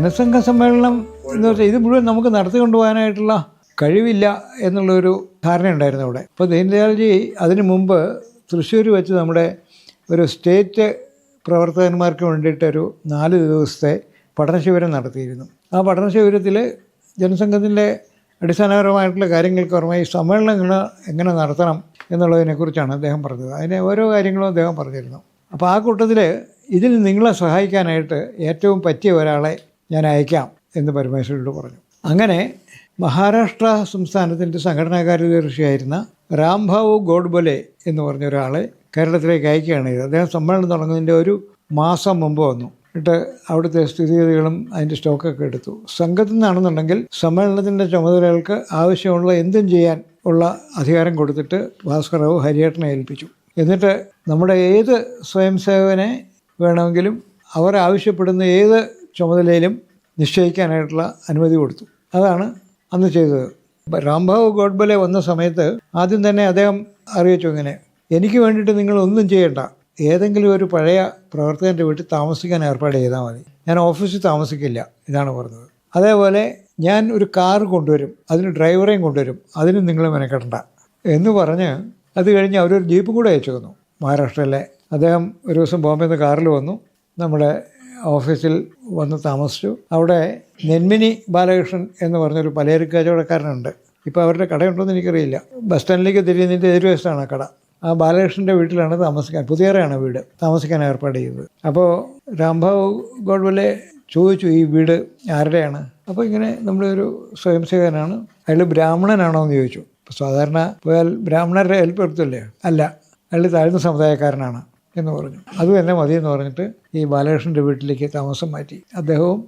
ജനസംഘ സമ്മേളനം എന്ന് വെച്ചാൽ ഇത് മുഴുവൻ നമുക്ക് നടത്തിക്കൊണ്ടുപോകാനായിട്ടുള്ള കഴിവില്ല എന്നുള്ളൊരു ധാരണയുണ്ടായിരുന്നു അവിടെ. അപ്പോൾ ദീൻദയാൽജി അതിനു മുമ്പ് തൃശ്ശൂർ വെച്ച് നമ്മുടെ ഒരു സ്റ്റേറ്റ് പ്രവർത്തകന്മാർക്ക് വേണ്ടിയിട്ടൊരു 4 ദിവസത്തെ പഠനശിബിരം നടത്തിയിരുന്നു. ആ പഠനശിബിരത്തിൽ ജനസംഘത്തിൻ്റെ അടിസ്ഥാനപരമായിട്ടുള്ള കാര്യങ്ങൾക്ക് പുറമെ ഈ സമ്മേളനങ്ങൾ എങ്ങനെ നടത്തണം എന്നുള്ളതിനെക്കുറിച്ചാണ് അദ്ദേഹം പറഞ്ഞത്. അതിനെ ഓരോ കാര്യങ്ങളും അദ്ദേഹം പറഞ്ഞിരുന്നു. അപ്പോൾ ആ കൂട്ടത്തിൽ ഇതിൽ നിങ്ങളെ സഹായിക്കാനായിട്ട് ഏറ്റവും പറ്റിയ ഒരാളെ ഞാൻ അയക്കാം എന്ന് പരമേശ്വരനോട് പറഞ്ഞു. അങ്ങനെ മഹാരാഷ്ട്ര സംസ്ഥാനത്തിൻ്റെ സംഘടനാ കാര്യദർശിയായിരുന്ന രാംഭാവു ഗോഡ്ബോലെ എന്ന് പറഞ്ഞ ഒരാളെ കേരളത്തിലേക്ക് അയക്കുകയാണ് ചെയ്തത്. അദ്ദേഹം സമ്മേളനം തുടങ്ങുന്നതിൻ്റെ ഒരു മാസം മുമ്പ് വന്നു. എന്നിട്ട് അവിടുത്തെ സ്ഥിതിഗതികളും അതിൻ്റെ സ്റ്റോക്കൊക്കെ എടുത്തു. സംഘത്തിൽ നിന്നാണെന്നുണ്ടെങ്കിൽ സമ്മേളനത്തിൻ്റെ ചുമതലകൾക്ക് ആവശ്യമുള്ള എന്തും ചെയ്യാൻ ഉള്ള അധികാരം കൊടുത്തിട്ട് ഭാസ്കർറാവു ഹരിയേട്ടനെ ഏൽപ്പിച്ചു. എന്നിട്ട് നമ്മുടെ ഏത് സ്വയം സേവകനെ വേണമെങ്കിലും അവർ ആവശ്യപ്പെടുന്ന ഏത് ചുമതലയിലും നിശ്ചയിക്കാനായിട്ടുള്ള അനുമതി കൊടുത്തു. അതാണ് അന്ന് ചെയ്തത്. രാംഭാവു ഗോഡ്ബോലെ വന്ന സമയത്ത് ആദ്യം തന്നെ അദ്ദേഹം അറിയിച്ചു, ഇങ്ങനെ എനിക്ക് വേണ്ടിയിട്ട് നിങ്ങളൊന്നും ചെയ്യണ്ട, ഏതെങ്കിലും ഒരു പഴയ പ്രവർത്തകൻ്റെ വീട്ടിൽ താമസിക്കാൻ ഏർപ്പാട് ചെയ്താൽ മതി, ഞാൻ ഓഫീസിൽ താമസിക്കില്ല, ഇതാണ് പറഞ്ഞത്. അതേപോലെ ഞാൻ ഒരു കാർ കൊണ്ടുവരും, അതിന് ഡ്രൈവറേയും കൊണ്ടുവരും, അതിനും നിങ്ങൾ മെനക്കെടണ്ട എന്ന് പറഞ്ഞ് അത് കഴിഞ്ഞ് അവരൊരു ജീപ്പും കൂടെ അയച്ചു തന്നു മഹാരാഷ്ട്രയിലെ. അദ്ദേഹം ഒരു ദിവസം ബോംബെയിൽ നിന്ന് കാറിൽ വന്നു, നമ്മുടെ ഓഫീസിൽ വന്ന് താമസിച്ചു. അവിടെ നെന്മിനി ബാലകൃഷ്ണൻ എന്ന് പറഞ്ഞൊരു പലചരക്ക് കച്ചവടക്കാരനുണ്ട്. ഇപ്പോൾ അവരുടെ കടയുണ്ടോയെന്ന് എനിക്കറിയില്ല. ബസ് സ്റ്റാൻഡിലേക്ക് തിരിയുന്നതിൻ്റെ എതിർവശത്താണ് ആ കട. ആ ബാലകൃഷ്ണൻ്റെ വീട്ടിലാണ് താമസിക്കാൻ, പുതിയറയാണ് വീട്, താമസിക്കാൻ ഏർപ്പാട് ചെയ്തത്. അപ്പോൾ രാംഭാവു ഗോഡ്ബോലെ ചോദിച്ചു, ഈ വീട് ആരുടെയാണ്? അപ്പോൾ ഇങ്ങനെ നമ്മളൊരു സ്വയം സേവകനാണ്, അയാൾ ബ്രാഹ്മണനാണോ എന്ന് ചോദിച്ചു. അപ്പോൾ സാധാരണ പോയാൽ ബ്രാഹ്മണരുടെ ഹെൽപ്പ് എടുത്തല്ലേ, അല്ല, അയാൾ താഴ്ന്ന സമുദായക്കാരനാണ് എന്ന് പറഞ്ഞു. അതും എന്നെ മതിയെന്ന് പറഞ്ഞിട്ട് ഈ ബാലകൃഷ്ണൻ്റെ വീട്ടിലേക്ക് താമസം മാറ്റി. അദ്ദേഹവും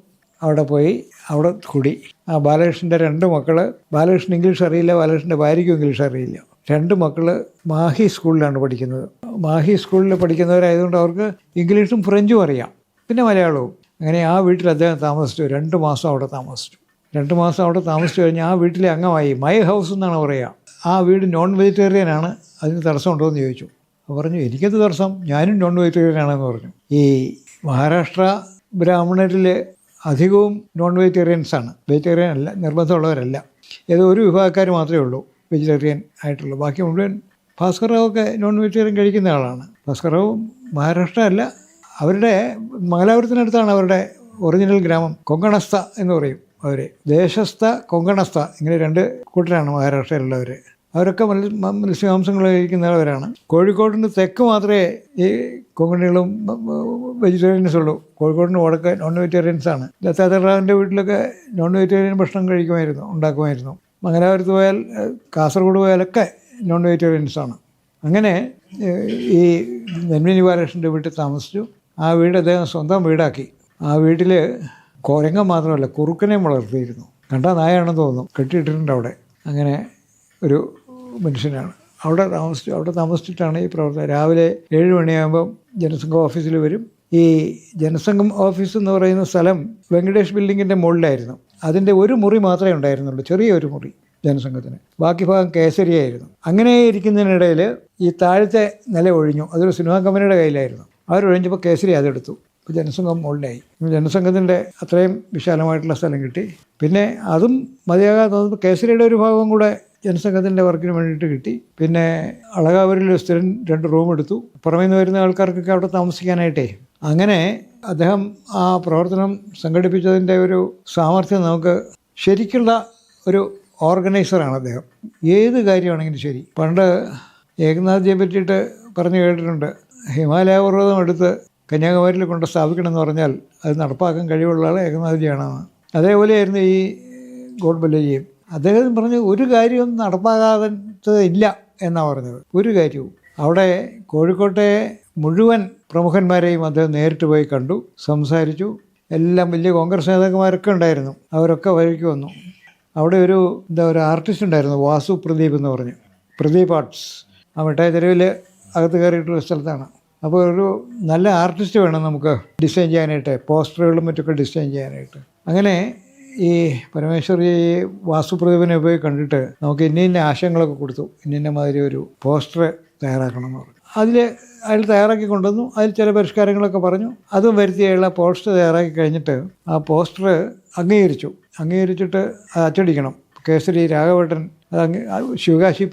അവിടെ പോയി അവിടെ കൂടി. ആ ബാലകൃഷ്ണൻ്റെ 2 മക്കൾ, ബാലകൃഷ്ണൻ ഇംഗ്ലീഷ് അറിയില്ല, ബാലകൃഷ്ണൻ്റെ ഭാര്യയ്ക്കും ഇംഗ്ലീഷ് അറിയില്ല. 2 മക്കൾ മാഹി സ്കൂളിലാണ് പഠിക്കുന്നത്. മാഹി സ്കൂളിൽ പഠിക്കുന്നവരായതുകൊണ്ട് അവർക്ക് ഇംഗ്ലീഷും ഫ്രഞ്ചും അറിയാം, പിന്നെ മലയാളവും. അങ്ങനെ ആ വീട്ടിൽ അദ്ദേഹം താമസിച്ചു. 2 മാസം അവിടെ താമസിച്ചു. 2 മാസം അവിടെ താമസിച്ചു കഴിഞ്ഞ് ആ വീട്ടിലെ അംഗമായി. മൈ ഹൗസ് എന്നാണ് പറയുക. ആ വീട് നോൺ വെജിറ്റേറിയൻ ആണ്, അതിന് തടസ്സമുണ്ടോ എന്ന് ചോദിച്ചു. പറഞ്ഞു, എനിക്കത് തടസ്സം, ഞാനും നോൺ വെജിറ്റേറിയൻ ആണെന്ന് പറഞ്ഞു. ഈ മഹാരാഷ്ട്ര ബ്രാഹ്മണരിൽ അധികവും നോൺ വെജിറ്റേറിയൻസാണ്, വെജിറ്റേറിയൻ അല്ല, നിർബന്ധമുള്ളവരല്ല. ഏതോ ഒരു വിഭാഗക്കാർ മാത്രമേ ഉള്ളൂ വെജിറ്റേറിയൻ ആയിട്ടുള്ളൂ. ബാക്കി മുഴുവൻ. ഭാസ്കർറാവൊക്കെ നോൺ വെജിറ്റേറിയൻ കഴിക്കുന്ന ആളാണ്. ഭാസ്കർറാവു മഹാരാഷ്ട്ര അല്ല, അവരുടെ മംഗലാപുരത്തിനടുത്താണ് അവരുടെ ഒറിജിനൽ ഗ്രാമം. കൊങ്കണസ്ഥ എന്ന് പറയും അവർ. ദേശസ്ഥ, കൊങ്കണസ്ഥ, ഇങ്ങനെ 2 കൂട്ടരാണ് മഹാരാഷ്ട്രയിലുള്ളവർ. അവരൊക്കെ മത്സ്യമാംസങ്ങൾ കഴിക്കുന്നവരാണ്. കോഴിക്കോടിന് തെക്ക് മാത്രമേ ഈ കൊങ്കണികളും വെജിറ്റേറിയൻസ് ഉള്ളൂ. കോഴിക്കോടിന് വടക്ക് നോൺ വെജിറ്റേറിയൻസാണ്. ദത്താത്രേയൻ്റെ വീട്ടിലൊക്കെ നോൺ വെജിറ്റേറിയൻ ഭക്ഷണം ഉണ്ടാക്കുമായിരുന്നു. മംഗലാപുരത്ത് പോയാൽ, കാസർഗോഡ് പോയാലൊക്കെ നോൺ വെജിറ്റേറിയൻസാണ്. അങ്ങനെ ഈ നെന്മിനി ബാലകൃഷ്ണൻ്റെ വീട്ടിൽ താമസിച്ചു. ആ വീട് അദ്ദേഹം സ്വന്തം വീടാക്കി. ആ വീട്ടിൽ കുരങ്ങൻ മാത്രമല്ല, കുറുക്കനെയും വളർത്തിയിരുന്നു. കണ്ടാൽ നായാണെന്ന് തോന്നും, കെട്ടിയിട്ടിട്ടുണ്ട് അവിടെ. അങ്ങനെ ഒരു മനുഷ്യനാണ്. അവിടെ താമസിച്ചിട്ടാണ് ഈ പ്രവർത്തനം. രാവിലെ 7 മണിയാകുമ്പം ജനസംഘം ഓഫീസിൽ വരും. ഈ ജനസംഘം ഓഫീസ് എന്ന് പറയുന്ന സ്ഥലം വെങ്കടേഷ് ബിൽഡിങ്ങിൻ്റെ മുകളിലായിരുന്നു. അതിൻ്റെ ഒരു മുറി മാത്രമേ ഉണ്ടായിരുന്നുള്ളൂ, ചെറിയൊരു മുറി ജനസംഘത്തിന്. ബാക്കി ഭാഗം കേസരിയായിരുന്നു. അങ്ങനെ ഇരിക്കുന്നതിനിടയിൽ ഈ താഴത്തെ നില ഒഴിഞ്ഞു. അതൊരു സിനിമാ കമ്പനിയുടെ കയ്യിലായിരുന്നു. അവരൊഴിഞ്ഞപ്പോൾ കേസരി അതെടുത്തു. ഇപ്പോൾ ജനസംഘം മുകളിലായി. ജനസംഘത്തിൻ്റെ അത്രയും വിശാലമായിട്ടുള്ള സ്ഥലം കിട്ടി. പിന്നെ അതും മതിയാകാതെ തോന്നുമ്പോൾ കേസരിയുടെ ഒരു ഭാഗം കൂടെ ജനസംഘത്തിൻ്റെ വർക്കിന് വേണ്ടിയിട്ട് കിട്ടി. പിന്നെ അളകാവൂരിൽ സ്ഥിരം 2 റൂം എടുത്തു, പുറമേ നിന്ന് വരുന്ന ആൾക്കാർക്കൊക്കെ അവിടെ താമസിക്കാനായിട്ടേ. അങ്ങനെ അദ്ദേഹം ആ പ്രവർത്തനം സംഘടിപ്പിച്ചതിൻ്റെ ഒരു സാമർഥ്യം നമുക്ക്, ശരിക്കുള്ള ഒരു ഓർഗനൈസറാണ് അദ്ദേഹം. ഏത് കാര്യമാണെങ്കിലും ശരി. പണ്ട് ഏകനാഥ്ജിയെ പറ്റിയിട്ട് പറഞ്ഞു കേട്ടിട്ടുണ്ട്, ഹിമാലയ പർവ്വതം എടുത്ത് കന്യാകുമാരിയിൽ കൊണ്ട് സ്ഥാപിക്കണമെന്ന് പറഞ്ഞാൽ അത് നടപ്പാക്കാൻ കഴിവുള്ള ആൾ ഏകനാഥ്ജിയാണെന്ന്. അതേപോലെയായിരുന്നു ഈ ഗോഡ്ബോലെയും. അദ്ദേഹം പറഞ്ഞു, ഒരു കാര്യവും നടപ്പാകാത്തത് ഇല്ല എന്നാണ് പറഞ്ഞത്. ഒരു കാര്യവും. അവിടെ കോഴിക്കോട്ടെ മുഴുവൻ പ്രമുഖന്മാരെയും അദ്ദേഹം നേരിട്ട് പോയി കണ്ടു, സംസാരിച്ചു. എല്ലാം വലിയ കോൺഗ്രസ് നേതാക്കന്മാരൊക്കെ ഉണ്ടായിരുന്നു. അവരൊക്കെ വഴിക്ക് വന്നു. അവിടെ ഒരു ആർട്ടിസ്റ്റ് ഉണ്ടായിരുന്നു, വാസു പ്രദീപ് എന്ന് പറഞ്ഞു, പ്രദീപ് ആർട്സ്. ആ മിഠായി തെരുവിൽ അകത്ത് കയറിയിട്ടുള്ള സ്ഥലത്താണ്. അപ്പോൾ ഒരു നല്ല ആർട്ടിസ്റ്റ് വേണം നമുക്ക് ഡിസൈൻ ചെയ്യാനായിട്ട്, പോസ്റ്ററുകളും മറ്റൊക്കെ ഡിസൈൻ ചെയ്യാനായിട്ട്. അങ്ങനെ ഈ പരമേശ്വർ ഈ വാസുപ്രദീപിനെ പോയി കണ്ടിട്ട് നമുക്ക് ഇന്ന ആശയങ്ങളൊക്കെ കൊടുത്തു, ഇന്ന മാതിരി ഒരു പോസ്റ്റർ തയ്യാറാക്കണം എന്ന് പറഞ്ഞു. അതിൽ അയാൾ തയ്യാറാക്കി കൊണ്ടുവന്നു. അതിൽ ചില പരിഷ്കാരങ്ങളൊക്കെ പറഞ്ഞു. അതും വരുത്തി അയാൾ പോസ്റ്റർ തയ്യാറാക്കി കഴിഞ്ഞിട്ട് ആ പോസ്റ്റർ അംഗീകരിച്ചിട്ട് അത് അച്ചടിക്കണം. കേസരി രാഘവേട്ടൻ അത് ശിവകാശി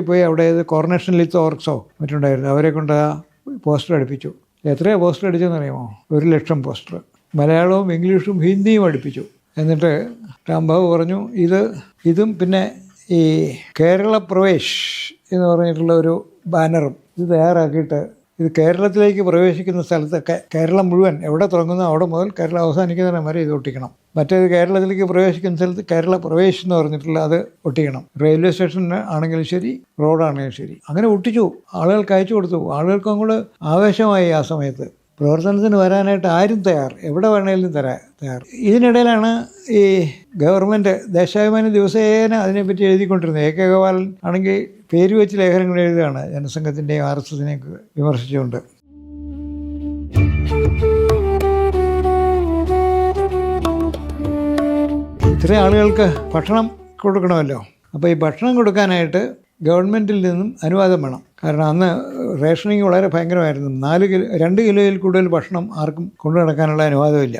പോയി അവിടെ കോർണേഷൻ ലിത്ത് ഓർക്സോ മറ്റുണ്ടായിരുന്നു, അവരെ കൊണ്ട് ആ പോസ്റ്റർ അടുപ്പിച്ചു. എത്രയാണ് പോസ്റ്റർ അടിച്ചതെന്ന് അറിയാമോ? 1,00,000 പോസ്റ്റർ. മലയാളവും ഇംഗ്ലീഷും ഹിന്ദിയും അടുപ്പിച്ചു. എന്നിട്ട് രാംബാബു പറഞ്ഞു ഇതും പിന്നെ ഈ കേരള പ്രവേശ് എന്ന് പറഞ്ഞിട്ടുള്ള ഒരു ബാനറും ഇത് തയ്യാറാക്കിയിട്ട് ഇത് കേരളത്തിലേക്ക് പ്രവേശിക്കുന്ന സ്ഥലത്തൊക്കെ കേരളം മുഴുവൻ എവിടെ തുടങ്ങുന്നോ അവിടെ മുതൽ കേരളം അവസാനിക്കുന്നതിന് വരെ ഇത് ഒട്ടിക്കണം. മറ്റേത് കേരളത്തിലേക്ക് പ്രവേശിക്കുന്ന സ്ഥലത്ത് കേരള പ്രവേശ് എന്ന് പറഞ്ഞിട്ടുള്ള അത് ഒട്ടിക്കണം. റെയിൽവേ സ്റ്റേഷന് ആണെങ്കിലും ശരി, റോഡാണെങ്കിലും ശരി. അങ്ങനെ ഒട്ടിച്ചു, ആളുകൾക്ക് അയച്ചു കൊടുത്തു. ആളുകൾക്കും കൂടെ ആവേശമായി. ആ സമയത്ത് പ്രവർത്തനത്തിന് വരാനായിട്ട് ആരും എവിടെ വേണമെങ്കിലും തയ്യാർ. ഇതിനിടയിലാണ് ഈ ഗവൺമെൻറ് ദേശാഭിമാനി ദിവസേന അതിനെപ്പറ്റി എഴുതിക്കൊണ്ടിരുന്നത്. എ കെ ഗോപാലൻ ആണെങ്കിൽ പേര് വെച്ച് ലേഖനങ്ങൾ എഴുതുകയാണ് ജനസംഘത്തിൻ്റെയും RSSനെയൊക്കെ വിമർശിച്ചുകൊണ്ട്. ഇത്രയും ആളുകൾക്ക് ഭക്ഷണം കൊടുക്കണമല്ലോ. അപ്പോൾ ഈ ഭക്ഷണം കൊടുക്കാനായിട്ട് ഗവൺമെൻറ്റിൽ നിന്നും അനുവാദം വേണം. കാരണം അന്ന് റേഷനിങ് വളരെ ഭയങ്കരമായിരുന്നു. 2 കിലോയിൽ കൂടുതൽ ഭക്ഷണം ആർക്കും കൊണ്ടു നടക്കാനുള്ള അനുവാദമില്ല.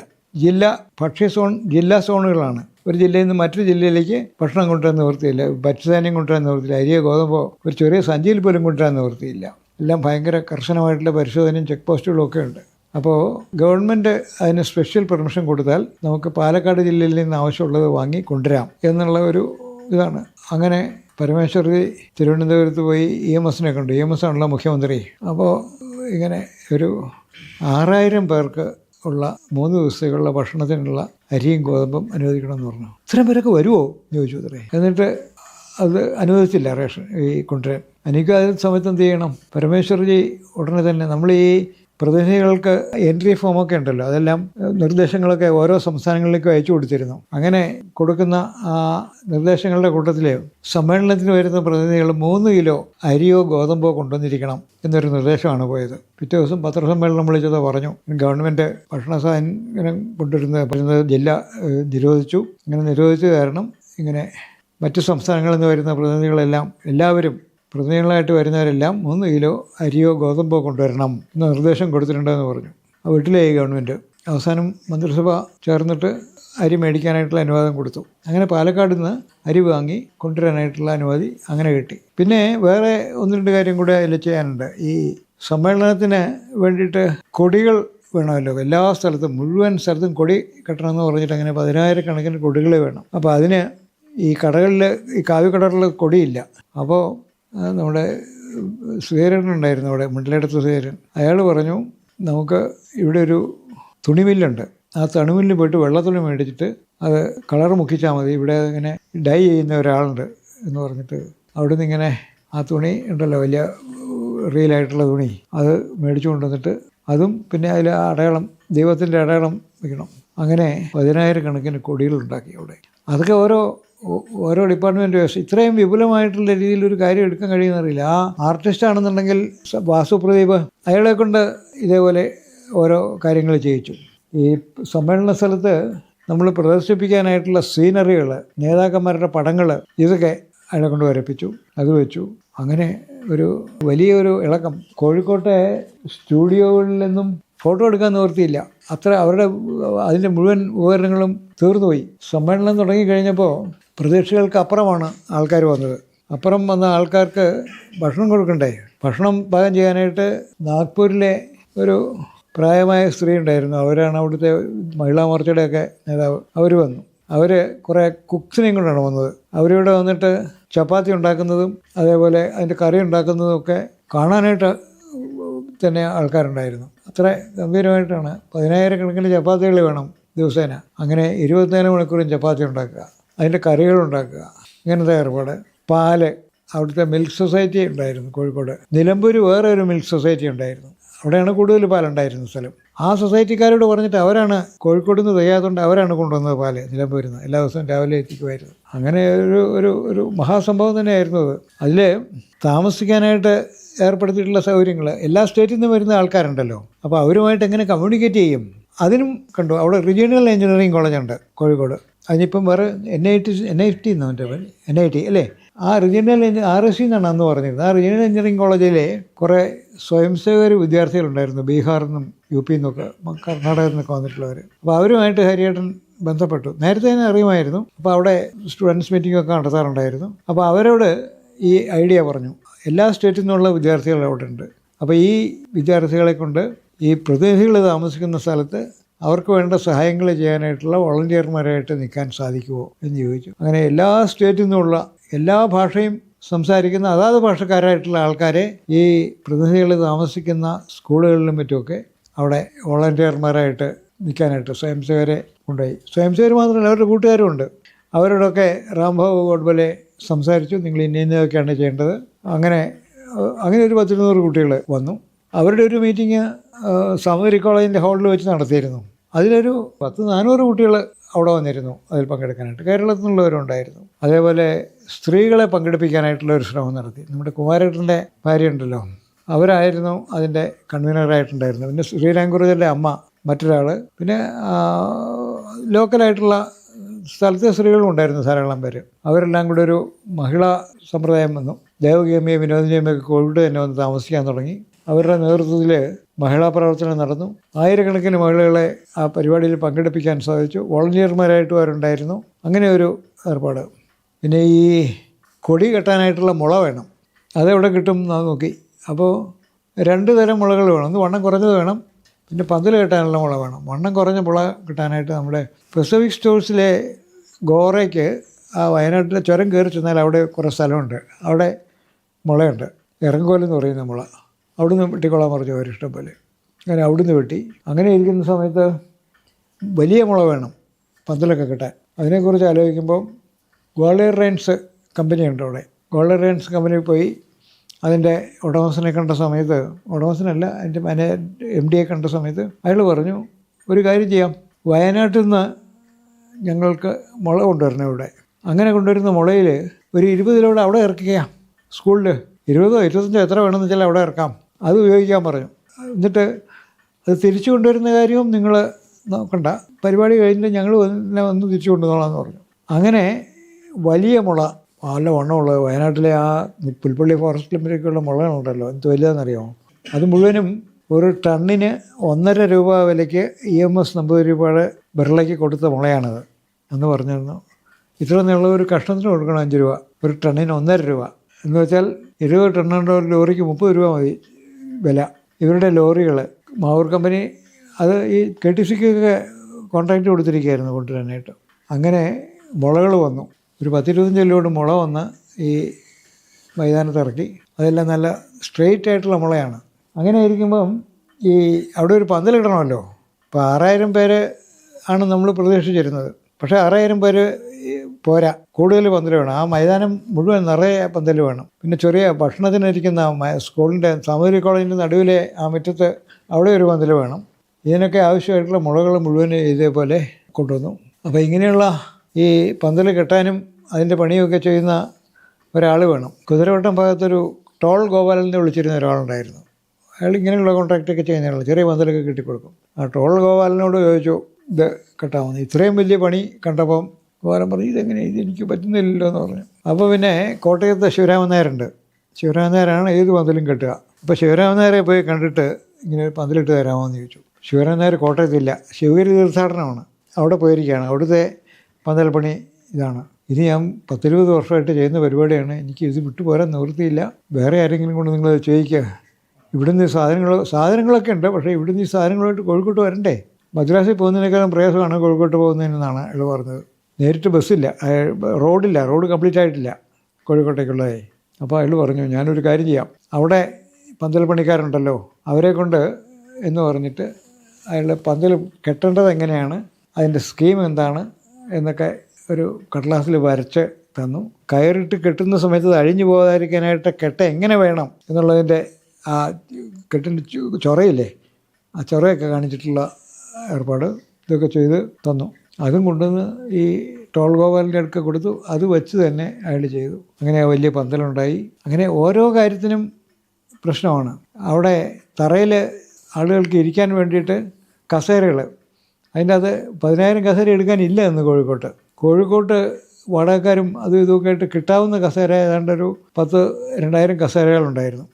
ജില്ലാ സോണുകളാണ്. ഒരു ജില്ലയിൽ നിന്ന് മറ്റൊരു ജില്ലയിലേക്ക് ഭക്ഷണം കൊണ്ടുവരാൻ നിവൃത്തിയില്ല. ഭക്ഷ്യധാന്യം കൊണ്ടുവരാൻ നിവൃത്തിയില്ല. അരിയോ ഗോതമ്പോ ഒരു ചെറിയ സഞ്ചിയിൽ പോലും കൊണ്ടുവരാൻ നിവൃത്തിയില്ല. എല്ലാം ഭയങ്കര കർശനമായിട്ടുള്ള പരിശോധനയും ചെക്ക് പോസ്റ്റുകളും ഒക്കെ ഉണ്ട്. അപ്പോൾ ഗവൺമെൻറ് അതിന് സ്പെഷ്യൽ പെർമിഷൻ കൊടുത്താൽ നമുക്ക് പാലക്കാട് ജില്ലയിൽ നിന്ന് ആവശ്യമുള്ളത് വാങ്ങി കൊണ്ടുവരാം എന്നുള്ള ഒരു ഇതാണ്. അങ്ങനെ പരമേശ്വരി തിരുവനന്തപുരത്ത് പോയി EMSനെ കണ്ടു. EMS ആണല്ലോ മുഖ്യമന്ത്രി. അപ്പോൾ ഇങ്ങനെ ഒരു 6,000 പേർക്ക് ഉള്ള 3 ദിവസത്തേക്കുള്ള ഭക്ഷണത്തിനുള്ള അരിയും ഗോതമ്പും അനുവദിക്കണമെന്ന് പറഞ്ഞു. ഇത്രയും പേരൊക്കെ വരുമോ എന്ന് ചോദിച്ചു അത്രേ. എന്നിട്ട് അത് അനുവദിച്ചില്ല റേഷൻ കൊണ്ടുവരാൻ. എനിക്ക് അതിന് സമയത്ത് എന്ത് ചെയ്യണം? പരമേശ്വരജി ഉടനെ തന്നെ നമ്മൾ ഈ പ്രതിനിധികൾക്ക് എൻട്രി ഫോമൊക്കെ ഉണ്ടല്ലോ, അതെല്ലാം നിർദ്ദേശങ്ങളൊക്കെ ഓരോ സംസ്ഥാനങ്ങളിലേക്കും അയച്ചു കൊടുത്തിരുന്നു. അങ്ങനെ കൊടുക്കുന്ന ആ നിർദ്ദേശങ്ങളുടെ കൂട്ടത്തിൽ സമ്മേളനത്തിന് വരുന്ന പ്രതിനിധികൾ 3 കിലോ അരിയോ ഗോതമ്പോ കൊണ്ടുവന്നിരിക്കണം എന്നൊരു നിർദ്ദേശമാണ് പോയത്. പിറ്റേ ദിവസം പത്രസമ്മേളനം വിളിച്ചത് പറഞ്ഞു, ഗവൺമെൻറ് ഭക്ഷണ സാധനം കൊണ്ടുവരുന്നത് ജില്ല നിരോധിച്ചു. ഇങ്ങനെ നിരോധിച്ചത് കാരണം ഇങ്ങനെ മറ്റു സംസ്ഥാനങ്ങളിൽ നിന്ന് വരുന്ന പ്രതിനിധികളെല്ലാം എല്ലാവരും പ്രതിനിധികളായിട്ട് വരുന്നവരെല്ലാം 3 കിലോ അരിയോ ഗോതമ്പോ കൊണ്ടുവരണം എന്ന നിർദ്ദേശം കൊടുത്തിട്ടുണ്ടെന്ന് പറഞ്ഞു. ആ വീട്ടിലായി ഗവൺമെൻറ്. അവസാനം മന്ത്രിസഭ ചേർന്നിട്ട് അരി മേടിക്കാനായിട്ടുള്ള അനുവാദം കൊടുത്തു. അങ്ങനെ പാലക്കാട് നിന്ന് അരി വാങ്ങി കൊണ്ടുവരാനായിട്ടുള്ള അനുമതി അങ്ങനെ കിട്ടി. പിന്നെ വേറെ 1-2 കാര്യം കൂടെ അതിൽ ചെയ്യാനുണ്ട്. ഈ സമ്മേളനത്തിന് വേണ്ടിയിട്ട് കൊടികൾ വേണമല്ലോ. എല്ലാ സ്ഥലത്തും മുഴുവൻ സ്ഥലത്തും കൊടി കെട്ടണമെന്ന് പറഞ്ഞിട്ട് അങ്ങനെ 10,000 കണക്കിന് കൊടികൾ വേണം. അപ്പോൾ അതിന് ഈ കടകളിൽ ഈ കാവ്യക്കടകളിൽ കൊടിയില്ല. അപ്പോൾ നമ്മുടെ സുധീരനുണ്ടായിരുന്നു അവിടെ, മണ്ഡലയിടത്ത് സുധീരൻ. അയാൾ പറഞ്ഞു, നമുക്ക് ഇവിടെ ഒരു തുണിമില്ലുണ്ട്, ആ തുണിമില്ലിൽ പോയിട്ട് വെള്ളത്തുണി മേടിച്ചിട്ട് അത് കളർ മുക്കിച്ചാൽ മതി, ഇവിടെ ഇങ്ങനെ ഡൈ ചെയ്യുന്ന ഒരാളുണ്ട് എന്ന് പറഞ്ഞിട്ട് അവിടെ നിന്ന് ഇങ്ങനെ ആ തുണി ഉണ്ടല്ലോ, വലിയ റിയലായിട്ടുള്ള തുണി, അത് മേടിച്ചു കൊണ്ടുവന്നിട്ട് അതും പിന്നെ അതിൽ അടയാളം, ദൈവത്തിൻ്റെ അടയാളം വയ്ക്കണം. അങ്ങനെ 10,000 കണക്കിന് കൊടികളുണ്ടാക്കി അവിടെ. അതൊക്കെ ഓരോ ഡിപ്പാർട്ട്മെൻറ്റ് ഇത്രയും വിപുലമായിട്ടുള്ള രീതിയിലൊരു കാര്യം എടുക്കാൻ കഴിയുന്നറിയില്ല. ആ ആർട്ടിസ്റ്റ് ആണെന്നുണ്ടെങ്കിൽ വാസു പ്രദീപ്, അയാളെ കൊണ്ട് ഇതേപോലെ ഓരോ കാര്യങ്ങൾ ചെയ്യിച്ചു. ഈ സമ്മേളന സ്ഥലത്ത് നമ്മൾ പ്രദർശിപ്പിക്കാനായിട്ടുള്ള സീനറികൾ, നേതാക്കന്മാരുടെ പടങ്ങൾ, ഇതൊക്കെ അയാളെ കൊണ്ട് വരപ്പിച്ചു. അത് വെച്ചു. അങ്ങനെ ഒരു വലിയൊരു ഇളക്കം. കോഴിക്കോട്ടെ സ്റ്റുഡിയോകളിൽ നിന്നും ഫോട്ടോ എടുക്കാൻ നിവൃത്തിയില്ല. അവരുടെ അതിൻ്റെ മുഴുവൻ ഉപകരണങ്ങളും തീർന്നുപോയി. സമ്മേളനം തുടങ്ങിക്കഴിഞ്ഞപ്പോൾ പ്രതീക്ഷകൾക്ക് അപ്പുറമാണ് ആൾക്കാർ വന്നത്. അപ്പുറം വന്ന ആൾക്കാർക്ക് ഭക്ഷണം കൊടുക്കണ്ടേ? ഭക്ഷണം പാകം ചെയ്യാനായിട്ട് നാഗ്പൂരിലെ ഒരു പ്രായമായ സ്ത്രീ ഉണ്ടായിരുന്നു. അവരാണ് അവിടുത്തെ മഹിളാ മോർച്ചയുടെയൊക്കെ നേതാവ്. അവർ വന്നു. അവർ കുറേ കുക്സിനെയും കൊണ്ടാണ് വന്നത്. അവരിവിടെ വന്നിട്ട് ചപ്പാത്തി ഉണ്ടാക്കുന്നതും അതേപോലെ അതിൻ്റെ കറി ഉണ്ടാക്കുന്നതും ഒക്കെ കാണാനായിട്ട് തന്നെ ആൾക്കാരുണ്ടായിരുന്നു. അത്ര ഗംഭീരമായിട്ടാണ്. 10,000 കണക്കിന് ചപ്പാത്തികൾ വേണം ദിവസേന. അങ്ങനെ 24 മണിക്കൂറും ചപ്പാത്തി ഉണ്ടാക്കുക, അതിൻ്റെ കറികളുണ്ടാക്കുക, ഇങ്ങനത്തെ ഏർപ്പാട്. പാല്, അവിടുത്തെ മിൽക്ക് സൊസൈറ്റി ഉണ്ടായിരുന്നു കോഴിക്കോട്. നിലമ്പൂർ വേറെ ഒരു മിൽക്ക് സൊസൈറ്റി ഉണ്ടായിരുന്നു. അവിടെയാണ് കൂടുതൽ പാലുണ്ടായിരുന്ന സ്ഥലം. ആ സൊസൈറ്റിക്കാരോട് പറഞ്ഞിട്ട് അവരാണ് കോഴിക്കോട് നിന്ന് തയ്യാതുകൊണ്ട് അവരാണ് കൊണ്ടുവന്നത് പാല് നിലമ്പൂരിൽ നിന്ന്. എല്ലാ ദിവസവും രാവിലെ എത്തിക്കുമായിരുന്നു. അങ്ങനെ ഒരു മഹാസംഭവം തന്നെയായിരുന്നു അത്. അതിൽ താമസിക്കാനായിട്ട് ഏർപ്പെടുത്തിയിട്ടുള്ള സൗകര്യങ്ങൾ, എല്ലാ സ്റ്റേറ്റിൽ നിന്ന് വരുന്ന ആൾക്കാരുണ്ടല്ലോ, അപ്പോൾ അവരുമായിട്ട് എങ്ങനെ കമ്മ്യൂണിക്കേറ്റ് ചെയ്യും? അതിനും കണ്ടു. അവിടെ റീജിയണൽ എഞ്ചിനീയറിംഗ് കോളേജുണ്ട് കോഴിക്കോട്. അതിനിപ്പം വേറെ NIT എന്നോ NIT അല്ലേ, ആ റീജിയണൽ RSC എന്നാണ് അന്ന് പറഞ്ഞിരുന്നത്. ആ റീജിയണൽ എഞ്ചിനീയറിംഗ് കോളേജിലെ കുറേ സ്വയംസേവകർ വിദ്യാർത്ഥികളുണ്ടായിരുന്നു, ബീഹാറിൽ നിന്നും UP നിന്നൊക്കെ കർണാടകത്തിൽ നിന്നൊക്കെ വന്നിട്ടുള്ളവർ. അപ്പോൾ അവരുമായിട്ട് ഹരിയേട്ടൻ ബന്ധപ്പെട്ടു. നേരത്തെ തന്നെ അറിയുമായിരുന്നു. അപ്പോൾ അവിടെ സ്റ്റുഡൻസ് മീറ്റിംഗൊക്കെ നടത്താറുണ്ടായിരുന്നു. അപ്പോൾ അവരോട് ഈ ഐഡിയ പറഞ്ഞു. എല്ലാ സ്റ്റേറ്റിൽ നിന്നുള്ള വിദ്യാർത്ഥികൾ അവിടെ ഉണ്ട്. അപ്പോൾ ഈ വിദ്യാർത്ഥികളെ കൊണ്ട് ഈ പ്രതിനിധികൾ താമസിക്കുന്ന സ്ഥലത്ത് അവർക്ക് വേണ്ട സഹായങ്ങൾ ചെയ്യാനായിട്ടുള്ള വോളണ്ടിയർമാരായിട്ട് നിൽക്കാൻ സാധിക്കുമോ എന്ന് ചോദിച്ചു. അങ്ങനെ എല്ലാ സ്റ്റേറ്റിൽ നിന്നുള്ള എല്ലാ ഭാഷയും സംസാരിക്കുന്ന അതാത് ഭാഷക്കാരായിട്ടുള്ള ആൾക്കാരെ ഈ പ്രതിനിധികൾ താമസിക്കുന്ന സ്കൂളുകളിലും മറ്റുമൊക്കെ അവിടെ വോളണ്ടിയർമാരായിട്ട് നിൽക്കാനായിട്ട് സ്വയംസേവരെ കൊണ്ടുപോയി. സ്വയംസേവർ മാത്രമല്ല, അവരുടെ കൂട്ടുകാരും ഉണ്ട്. അവരോടൊക്കെ റാംഭാവ് ഗോഡ്ബലെ സംസാരിച്ചു, നിങ്ങൾ ഇന്നതൊക്കെയാണ് ചെയ്യേണ്ടത്. അങ്ങനെ ഒരു 100-200 കുട്ടികൾ വന്നു. അവരുടെ ഒരു മീറ്റിംഗ് സാമൂതിരി കോളേജിൻ്റെ ഹാളിൽ വെച്ച് നടത്തിയിരുന്നു. അതിലൊരു 100-400 കുട്ടികൾ അവിടെ വന്നിരുന്നു അതിൽ പങ്കെടുക്കാനായിട്ട്. കേരളത്തിൽ നിന്നുള്ളവരുണ്ടായിരുന്നു. അതേപോലെ സ്ത്രീകളെ പങ്കെടുപ്പിക്കാനായിട്ടുള്ള ഒരു ശ്രമം നടത്തി. നമ്മുടെ കുമാരേട്ടൻ്റെ ഭാര്യ ഉണ്ടല്ലോ, അവരായിരുന്നു അതിൻ്റെ കൺവീനറായിട്ടുണ്ടായിരുന്നു. പിന്നെ ശ്രീരാംകുറുജൻ്റെ അമ്മ മറ്റൊരാൾ, പിന്നെ ലോക്കലായിട്ടുള്ള സ്ഥലത്തെ സ്ത്രീകളും ഉണ്ടായിരുന്നു ധാരാളം പേര്. അവരെല്ലാം കൂടെ ഒരു മഹിളാ സമ്പ്രദായം വന്നു. ദേവകിയമ്മയും വിനോദിനിയമ്മയൊക്കെ കോഴിക്കോട് തന്നെ വന്ന് താമസിക്കാൻ തുടങ്ങി. അവരുടെ നേതൃത്വത്തിൽ മഹിളാ പ്രവർത്തനം നടന്നു. ആയിരക്കണക്കിന് മഹിളകളെ ആ പരിപാടിയിൽ പങ്കെടുപ്പിക്കാൻ സാധിച്ചു. വോളണ്ടിയർമാരായിട്ടും അവരുണ്ടായിരുന്നു. അങ്ങനെ ഒരു ഏർപ്പാട്. പിന്നെ ഈ കൊടി കെട്ടാനായിട്ടുള്ള മുള വേണം. അതെവിടെ കിട്ടും എന്ന് നോക്കി. അപ്പോൾ 2 തരം മുളകൾ വേണം. ഒന്ന് വണ്ണം കുറഞ്ഞത് വേണം, പിന്നെ പന്തൽ കെട്ടാനുള്ള മുള വേണം. വണ്ണം കുറഞ്ഞ മുള കിട്ടാനായിട്ട് നമ്മുടെ പെസഫിക് സ്റ്റോഴ്സിലെ ഗോറയ്ക്ക് ആ വയനാട്ടിലെ ചുരം കയറി ചെന്നാൽ അവിടെ കുറേ സ്ഥലമുണ്ട്. അവിടെ മുളയുണ്ട്, ഇറങ്കോലെന്ന് പറയുന്ന മുള. അവിടുന്ന് വെട്ടിക്കൊള്ളാൻ പറഞ്ഞു അവരിഷ്ടം പോലെ. അങ്ങനെ അവിടുന്ന് വെട്ടി. അങ്ങനെ ഇരിക്കുന്ന സമയത്ത് വലിയ മുള വേണം പന്തലൊക്കെ കിട്ടാൻ. അതിനെക്കുറിച്ച് ആലോചിക്കുമ്പോൾ ഗ്വാളിയർ റെയിൻസ് കമ്പനിയുണ്ട് അവിടെ. ഗ്വാളിയർ റെയിൻസ് കമ്പനിയിൽ പോയി അതിൻ്റെ ഉടമസ്ഥനെ കണ്ട സമയത്ത്, ഉടമസ്ഥനല്ല അതിൻ്റെ MD കണ്ട സമയത്ത് അയാൾ പറഞ്ഞു, ഒരു കാര്യം ചെയ്യാം, വയനാട്ടിൽ നിന്ന് ഞങ്ങൾക്ക് മുള കൊണ്ടുവരണം ഇവിടെ. അങ്ങനെ കൊണ്ടുവരുന്ന മുളയിൽ ഒരു 20 കിലോയുടെ അവിടെ ഇറക്കുക സ്കൂളിൽ. 20-25 എത്ര വേണമെന്ന് വെച്ചാൽ അവിടെ ഇറക്കാം, അത് ഉപയോഗിക്കാൻ പറഞ്ഞു. എന്നിട്ട് അത് തിരിച്ചു കൊണ്ടുവരുന്ന കാര്യവും നിങ്ങൾ നോക്കണ്ട, പരിപാടി കഴിഞ്ഞിട്ട് ഞങ്ങൾ വന്ന് തിരിച്ചു കൊണ്ടുവന്നോളാന്ന് പറഞ്ഞു. അങ്ങനെ വലിയ മുള, നല്ല വണ്ണമുള്ളത്, വയനാട്ടിലെ ആ പുൽപ്പള്ളി ഫോറസ്റ്റ് ലിമിറ്റൊക്കെയുള്ള മുളകളുണ്ടല്ലോ, എന്ത് വലുതാണെന്നറിയാമോ? അത് മുഴുവനും ഒരു ടണ്ണിന് 1.5 രൂപ വിലയ്ക്ക് EMS നമ്പൂതിരിപ്പാട് ബിർളയ്ക്ക് കൊടുത്ത മുളയാണത് എന്ന് പറഞ്ഞിരുന്നു. ഇത്ര നീള ഒരു കഷ്ണത്തിന് കൊടുക്കണം 5 രൂപ, ഒരു ടണ്ണിന് 1.5 രൂപ എന്ന് വെച്ചാൽ 20 ടണ്ണുള്ള ഒരു ലോറിക്ക് 30 രൂപ മതി വില. ഇവരുടെ ലോറികൾ മാവൂർ കമ്പനി അത് ഈ KTCക്കൊക്കെ കോൺട്രാക്റ്റ് കൊടുത്തിരിക്കുകയായിരുന്നു കൊണ്ടുവരാനായിട്ട്. അങ്ങനെ മുളകൾ വന്നു. ഒരു 10-25 ലോഡ് മുള വന്ന് ഈ മൈതാനത്ത് ഇറക്കി. അതെല്ലാം നല്ല സ്ട്രെയിറ്റ് ആയിട്ടുള്ള മുളയാണ്. അങ്ങനെ ഇരിക്കുമ്പം ഈ അവിടെ ഒരു പന്തലിടണമല്ലോ. ഇപ്പോൾ 6000 പേര് ആണ് നമ്മൾ പ്രതീക്ഷിച്ചിരുന്നത്. പക്ഷേ 6000 പേര് പോരാ, കൂടുതൽ പന്തൽ വേണം. ആ മൈതാനം മുഴുവൻ നിറയെ പന്തൽ വേണം. പിന്നെ ചെറിയ ഭക്ഷണത്തിനിരിക്കുന്ന സ്കൂളിൻ്റെ സാമൂതിരി കോളേജിൻ്റെ നടുവിലെ ആ മുറ്റത്ത് അവിടെ ഒരു പന്തൽ വേണം. ഇതിനൊക്കെ ആവശ്യമായിട്ടുള്ള മുളകൾ മുഴുവൻ ഇതേപോലെ കൊണ്ടുവന്നു. അപ്പോൾ ഇങ്ങനെയുള്ള ഈ പന്തൽ കെട്ടാനും അതിൻ്റെ പണിയൊക്കെ ചെയ്യുന്ന ഒരാൾ വേണം. കുതിരവട്ടം ഭാഗത്തൊരു ടോൾ ഗോപാലനെ വിളിച്ചിരുന്ന ഒരാളുണ്ടായിരുന്നു. അയാൾ ഇങ്ങനെയുള്ള കോൺട്രാക്റ്റൊക്കെ ചെയ്യുന്നയാൾ, ചെറിയ പന്തലൊക്കെ കെട്ടിക്കൊടുക്കും. ആ ടോൾ ഗോപാലനോട് ചോദിച്ചു ഇത് കെട്ടാമെന്ന്. ഇത്രയും വലിയ പണി കണ്ടപ്പം ഗോപാലൻ പറഞ്ഞു, ഇതെങ്ങനെ, ഇതെനിക്ക് പറ്റുന്നില്ലല്ലോ എന്ന് പറഞ്ഞു. അപ്പോൾ പിന്നെ കോട്ടയത്തെ ശിവരാമൻ നായരുണ്ട്. ശിവരാമൻ നായരാണ് ഏത് പന്തലും കെട്ടുക. അപ്പോൾ ശിവരാമൻ നായരെ പോയി കണ്ടിട്ട് ഇങ്ങനെ പന്തലിട്ട് തരാമോ എന്ന് ചോദിച്ചു. ശിവരാമൻ നായർ കോട്ടയത്തില്ല, ശിവഗിരി തീർത്ഥാടനമാണ്, അവിടെ പോയിരിക്കുകയാണ്. അവിടുത്തെ പന്തൽ പണി ഇതാണ്. ഇത് ഞാൻ 10-20 വർഷമായിട്ട് ചെയ്യുന്ന പരിപാടിയാണ്, എനിക്ക് ഇത് വിട്ടുപോരാൻ നിവൃത്തിയില്ല, വേറെ ആരെങ്കിലും കൊണ്ട് നിങ്ങൾ ചോദിക്കുക. ഇവിടുന്ന് സാധനങ്ങളൊക്കെ ഉണ്ട്, പക്ഷേ ഇവിടുന്ന് ഈ സാധനങ്ങളായിട്ട് കോഴിക്കോട്ട് വരണ്ടേ? മദ്രാസിൽ പോകുന്നതിനേക്കാളും പ്രയാസമാണ് കോഴിക്കോട്ട് പോകുന്നതിനെന്നാണ് അയാൾ പറഞ്ഞത്. നേരിട്ട് ബസ്സില്ല, റോഡില്ല, റോഡ് കംപ്ലീറ്റ് ആയിട്ടില്ല കോഴിക്കോട്ടേക്കുള്ളതേ. അപ്പോൾ അയാൾ പറഞ്ഞു, ഞാനൊരു കാര്യം ചെയ്യാം, അവിടെ പന്തൽ പണിക്കാരുണ്ടല്ലോ അവരെ കൊണ്ട് എന്ന് പറഞ്ഞിട്ട് അയാൾ പന്തൽ കെട്ടേണ്ടത് എങ്ങനെയാണ്, അതിൻ്റെ സ്കീം എന്താണ് എന്നൊക്കെ ഒരു കടലാസിൽ വരച്ച് തന്നു. കയറിട്ട് കെട്ടുന്ന സമയത്ത് അത് അഴിഞ്ഞു പോകാതിരിക്കാനായിട്ട് കെട്ട എങ്ങനെ വേണം എന്നുള്ളതിൻ്റെ ആ കെട്ടിൻ്റെ ചൊറയില്ലേ, ആ ചൊറയൊക്കെ കാണിച്ചിട്ടുള്ള ഏർപ്പാട് ഇതൊക്കെ ചെയ്ത് തന്നു. അതും കൊണ്ടുവന്ന് ഈ ടോൾ ഗോപാലിൻ്റെ അടുക്ക കൊടുത്തു. അത് വെച്ച് തന്നെ അയാൾ ചെയ്തു. അങ്ങനെ വലിയ പന്തലുണ്ടായി. അങ്ങനെ ഓരോ കാര്യത്തിനും പ്രശ്നമാണ്. അവിടെ തറയിൽ ആളുകൾക്ക് ഇരിക്കാൻ വേണ്ടിയിട്ട് കസേരകൾ, അതിൻ്റെ അത് 10,000 കസേര എടുക്കാനില്ല എന്ന് കോഴിക്കോട്ട് വാടകക്കാരും അതും ഇതുമൊക്കെ ആയിട്ട് കിട്ടാവുന്ന കസേര ഏതാണ്ടൊരു 2000 കസേരകളുണ്ടായിരുന്നു.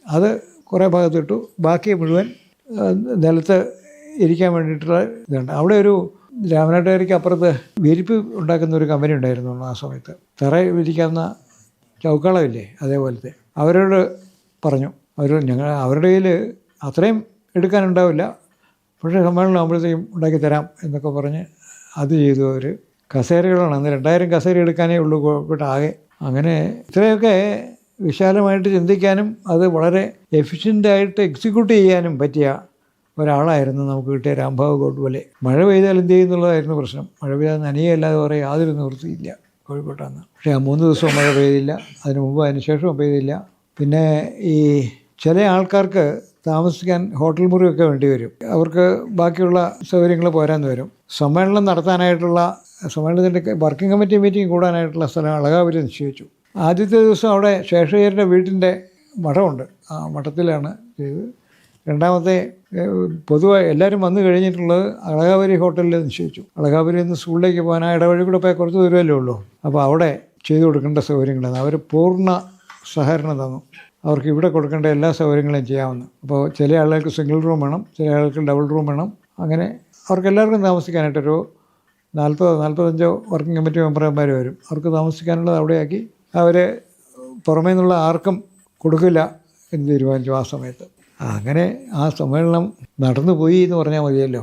അത് കുറേ ഭാഗത്തിട്ടു. ബാക്കി മുഴുവൻ നിലത്ത് ഇരിക്കാൻ വേണ്ടിയിട്ടുള്ള ഇതുണ്ട്. അവിടെ ഒരു രാമനാട്ടുകരയ്ക്ക് അപ്പുറത്ത് വിരിപ്പ് ഉണ്ടാക്കുന്ന ഒരു കമ്പനി ഉണ്ടായിരുന്നു ആ സമയത്ത്. തറ വിരിക്കാവുന്ന ചൗക്കളമില്ലേ, അതേപോലത്തെ. അവരോട് പറഞ്ഞു, അവരുടെ കയ്യിൽ അത്രയും എടുക്കാനുണ്ടാവില്ല, പക്ഷേ സമ്മേളനം ആകുമ്പോഴത്തേക്കും ഉണ്ടാക്കി തരാം എന്നൊക്കെ പറഞ്ഞ് അത് ചെയ്തു. അവർ കസേരകളാണ് അന്ന് 2000 കസേര എടുക്കാനേ ഉള്ളൂ ആകെ. അങ്ങനെ ഇത്രയൊക്കെ വിശാലമായിട്ട് ചിന്തിക്കാനും അത് വളരെ എഫിഷ്യൻ്റായിട്ട് എക്സിക്യൂട്ട് ചെയ്യാനും പറ്റിയ ഒരാളായിരുന്നു നമുക്ക് കിട്ടിയ രാംഭാവ് ഗോഡ്ബോലെ. മഴ പെയ്താൽ എന്ത് ചെയ്യുന്നുള്ളതായിരുന്നു പ്രശ്നം. മഴ പെയ്താൽ നനയല്ലാതെ പറയാൻ യാതൊരു നിവൃത്തിയില്ല കോഴിക്കോട്ടാന്ന്. പക്ഷേ ആ 3 ദിവസവും മഴ പെയ്തില്ല, അതിന് മുമ്പ് അതിന് ശേഷവും പെയ്തില്ല. പിന്നെ ഈ ചില ആൾക്കാർക്ക് താമസിക്കാൻ ഹോട്ടൽ മുറിയൊക്കെ വേണ്ടി വരും. അവർക്ക് ബാക്കിയുള്ള സൗകര്യങ്ങൾ പോരാന്ന് വരും. സമ്മേളനം നടത്താനായിട്ടുള്ള സമ്മേളനത്തിൻ്റെ വർക്കിംഗ് കമ്മിറ്റി മീറ്റിംഗ് കൂടാനായിട്ടുള്ള സ്ഥലം അളകാപുരി നിശ്ചയിച്ചു. ആദ്യത്തെ ദിവസം അവിടെ ശേഷയ്യരുടെ വീട്ടിൻ്റെ മഠമുണ്ട്, ആ മഠത്തിലാണ് ചെയ്തത്. രണ്ടാമത്തെ പൊതുവായി എല്ലാവരും വന്നു കഴിഞ്ഞിട്ടുള്ളത് അളകാപുരി ഹോട്ടലിൽ നിശ്ചയിച്ചു. അളകാപുരിയിൽ നിന്ന് സ്കൂളിലേക്ക് പോകാൻ ആ ഇടവഴി കൂടെ പോയാൽ കുറച്ച് ദൂരമല്ലേ ഉള്ളൂ. അപ്പോൾ അവിടെ ചെയ്തു കൊടുക്കേണ്ട സൗകര്യങ്ങളാണ്. അവർ പൂർണ്ണ സഹകരണം തന്നു. അവർക്ക് ഇവിടെ കൊടുക്കേണ്ട എല്ലാ സൗകര്യങ്ങളും ചെയ്യാമെന്ന്. അപ്പോൾ ചില ആളുകൾക്ക് സിംഗിൾ റൂം വേണം, ചില ആളുകൾക്ക് ഡബിൾ റൂം വേണം. അങ്ങനെ അവർക്ക് എല്ലാവർക്കും താമസിക്കാനായിട്ടൊരു 40-45 വർക്കിംഗ് കമ്മിറ്റി മെമ്പർമാർ വരും. അവർക്ക് താമസിക്കാനുള്ളത് അവിടെയാക്കി. അവർ പുറമേ നിന്നുള്ള ആർക്കും കൊടുക്കില്ല എന്ന് തീരുമാനിച്ചു ആ സമയത്ത്. അങ്ങനെ ആ സമ്മേളനം നടന്നു പോയി എന്ന് പറഞ്ഞാൽ മതിയല്ലോ.